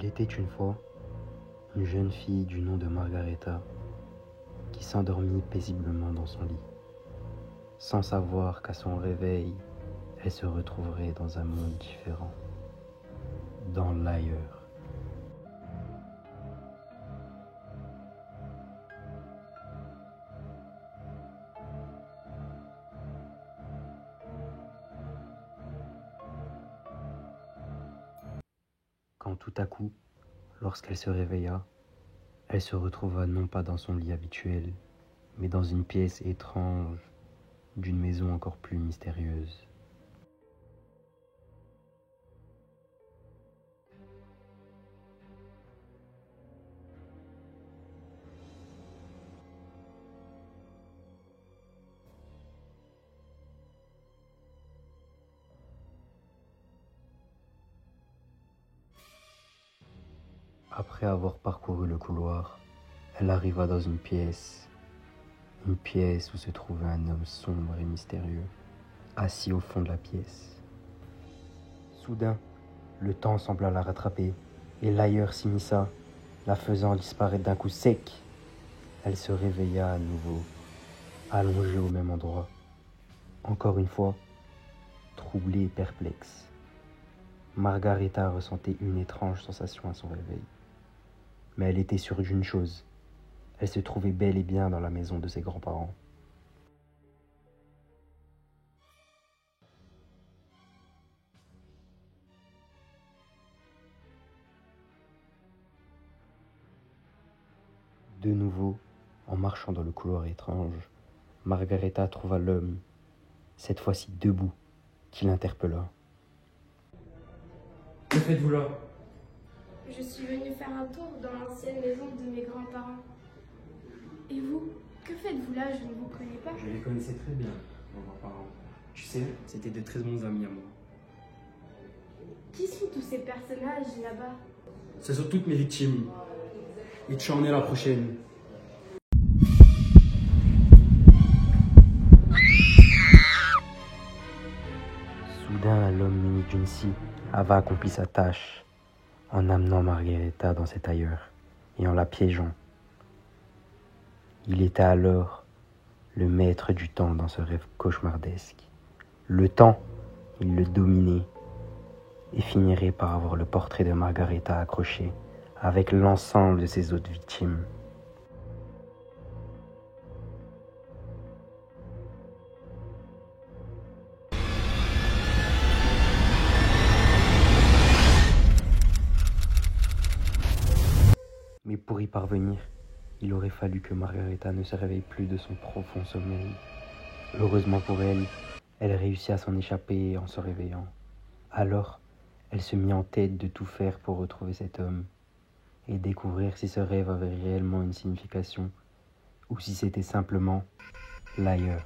Il était une fois une jeune fille du nom de Margareta qui s'endormit paisiblement dans son lit, sans savoir qu'à son réveil, elle se retrouverait dans un monde différent, dans l'ailleurs. Quand tout à coup, lorsqu'elle se réveilla, elle se retrouva non pas dans son lit habituel, mais dans une pièce étrange d'une maison encore plus mystérieuse. Après avoir parcouru le couloir, elle arriva dans une pièce où se trouvait un homme sombre et mystérieux, assis au fond de la pièce. Soudain, le temps sembla la rattraper, et l'ailleurs s'immisça, la faisant disparaître d'un coup sec. Elle se réveilla à nouveau, allongée au même endroit, encore une fois, troublée et perplexe. Margareta ressentait une étrange sensation à son réveil. Mais elle était sûre d'une chose, elle se trouvait bel et bien dans la maison de ses grands-parents. De nouveau, en marchant dans le couloir étrange, Margareta trouva l'homme, cette fois-ci debout, qui l'interpella. Que faites-vous là? Je suis venue faire un tour dans l'ancienne maison de mes grands-parents. Et vous, que faites-vous là? Je ne vous connais pas. Je les connaissais très bien, vos grands-parents. Tu sais, c'était de très bons amis à moi. Qui sont tous ces personnages là-bas? Ce sont toutes mes victimes. Et tu en es la prochaine. Soudain, l'homme muni d'une scie avait accompli sa tâche en amenant Margareta dans cet ailleurs et en la piégeant. Il était alors le maître du temps dans ce rêve cauchemardesque. Le temps, il le dominait et finirait par avoir le portrait de Margareta accroché avec l'ensemble de ses autres victimes. Mais pour y parvenir, il aurait fallu que Margareta ne se réveille plus de son profond sommeil. Heureusement pour elle, elle réussit à s'en échapper en se réveillant. Alors, elle se mit en tête de tout faire pour retrouver cet homme et découvrir si ce rêve avait réellement une signification ou si c'était simplement l'ailleurs.